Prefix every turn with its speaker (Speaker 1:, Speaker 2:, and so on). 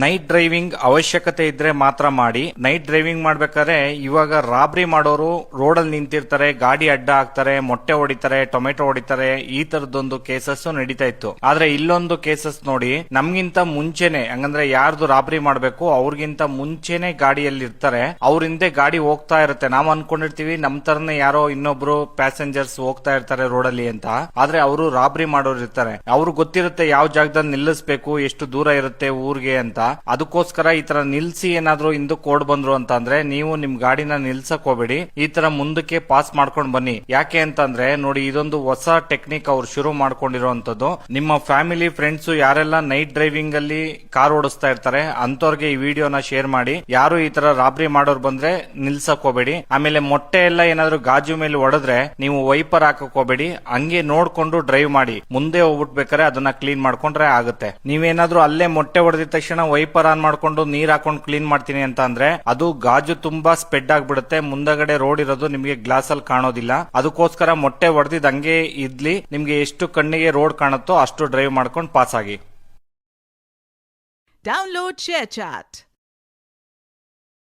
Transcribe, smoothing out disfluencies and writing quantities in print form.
Speaker 1: Night driving ಅವಶ್ಯಕತೆ ಇದ್ರೆ ಮಾತ್ರ ಮಾಡಿ. ನೈಟ್ ಡ್ರೈವಿಂಗ್ ಮಾಡ್ಬೇಕಾದ್ರೆ ಇವಾಗ ರಾಬ್ರಿ ಮಾಡೋರು ರೋಡಲ್ಲಿ ನಿಂತಿರ್ತಾರೆ, ಗಾಡಿ ಅಡ್ಡ ಹಾಕ್ತಾರೆ, ಮೊಟ್ಟೆ ಹೊಡಿತಾರೆ, ಟೊಮೆಟೊ ಹೊಡಿತಾರೆ, ಈ ತರದೊಂದು ಕೇಸಸ್ ನಡೀತಾ ಇತ್ತು. ಆದ್ರೆ ಇಲ್ಲೊಂದು ಕೇಸಸ್ ನೋಡಿ, ನಮ್ಗಿಂತ ಮುಂಚೆನೆ, ಹಂಗಂದ್ರೆ ಯಾರ್ದು ರಾಬ್ರಿ ಮಾಡ್ಬೇಕು ಅವ್ರಿಗಿಂತ ಮುಂಚೆನೆ ಗಾಡಿಯಲ್ಲಿ ಇರ್ತಾರೆ, ಅವ್ರ ಹಿಂದೆ ಗಾಡಿ ಹೋಗ್ತಾ ಇರುತ್ತೆ. ನಾವ್ ಅನ್ಕೊಂಡಿರ್ತೀವಿ ನಮ್ ತರನೇ ಯಾರೋ ಇನ್ನೊಬ್ರು ಪ್ಯಾಸೆಂಜರ್ಸ್ ಹೋಗ್ತಾ ಇರ್ತಾರೆ ರೋಡಲ್ಲಿ ಅಂತ, ಆದ್ರೆ ಅವರು ರಾಬ್ರಿ ಮಾಡೋರು ಇರ್ತಾರೆ. ಅವ್ರು ಗೊತ್ತಿರುತ್ತೆ ಯಾವ ಜಾಗದಲ್ಲಿ ನಿಲ್ಲಿಸ್ಬೇಕು, ಎಷ್ಟು ದೂರ ಇರುತ್ತೆ ಊರ್ಗೆ ಅಂತ. ಅದಕ್ಕೋಸ್ಕರ ಈ ತರ ನಿಲ್ಸಿ ಏನಾದ್ರು ಹಿಂದಕ್ಕೆ ಓಡ್ ಬಂದ್ರು ಅಂತ ಅಂದ್ರೆ ನೀವು ನಿಮ್ ಗಾಡಿನ ನಿಲ್ಸಕ್ ಹೋಗ್ಬೇಡಿ, ಈ ತರ ಮುಂದಕ್ಕೆ ಪಾಸ್ ಮಾಡ್ಕೊಂಡ್ ಬನ್ನಿ. ಯಾಕೆ ಅಂತಂದ್ರೆ ನೋಡಿ, ಇದೊಂದು ಹೊಸ ಟೆಕ್ನಿಕ್ ಅವ್ರು ಶುರು ಮಾಡ್ಕೊಂಡಿರೋಂಥದ್ದು. ನಿಮ್ಮ ಫ್ಯಾಮಿಲಿ ಫ್ರೆಂಡ್ಸ್ ಯಾರೆಲ್ಲ ನೈಟ್ ಡ್ರೈವಿಂಗ್ ಅಲ್ಲಿ ಕಾರ್ ಓಡಿಸ್ತಾ ಇರ್ತಾರೆ ಅಂತವ್ರಿಗೆ ಈ ವಿಡಿಯೋನ ಶೇರ್ ಮಾಡಿ. ಯಾರು ಈ ತರ ರಾಬ್ರಿ ಮಾಡೋರು ಬಂದ್ರೆ ನಿಲ್ಸಕ್ ಹೋಗ್ಬೇಡಿ. ಆಮೇಲೆ ಮೊಟ್ಟೆ ಎಲ್ಲ ಏನಾದ್ರು ಗಾಜು ಮೇಲೆ ಹೊಡೆದ್ರೆ ನೀವು ವೈಪರ್ ಹಾಕಕ್ ಹೋಗ್ಬೇಡಿ, ಹಂಗೆ ನೋಡ್ಕೊಂಡು ಡ್ರೈವ್ ಮಾಡಿ. ಮುಂದೆ ಹೋಗ್ಬಿಟ್ಬೇಕಾರೆ ಅದನ್ನ ಕ್ಲೀನ್ ಮಾಡ್ಕೊಂಡ್ರೆ ಆಗುತ್ತೆ. ನೀವೇನಾದ್ರೂ ಅಲ್ಲೇ ಮೊಟ್ಟೆ ಹೊಡೆದಿದ ತಕ್ಷಣ ವೈಪರ್ ಆನ್ ಮಾಡ್ಕೊಂಡು ನೀರ್ ಹಾಕೊಂಡು ಕ್ಲೀನ್ ಮಾಡ್ತೀನಿ ಅಂತ ಅಂದ್ರೆ ಅದು ಗಾಜು ತುಂಬಾ ಸ್ಪೆಡ್ ಆಗ್ಬಿಡುತ್ತೆ, ಮುಂದಗಡೆ ರೋಡ್ ಇರೋದು ನಿಮ್ಗೆ ಗ್ಲಾಸ್ ಅಲ್ಲಿ ಕಾಣೋದಿಲ್ಲ. ಅದಕ್ಕೋಸ್ಕರ ಮೊಟ್ಟೆ ಹೊಡೆದಿದ್ ಹಂಗೆ ಇದ್ಲಿ, ನಿಮ್ಗೆ ಎಷ್ಟು ಕಣ್ಣಿಗೆ ರೋಡ್ ಕಾಣುತ್ತೋ ಅಷ್ಟು ಡ್ರೈವ್ ಮಾಡ್ಕೊಂಡು ಪಾಸ್ ಆಗಿ.
Speaker 2: Download ShareChat.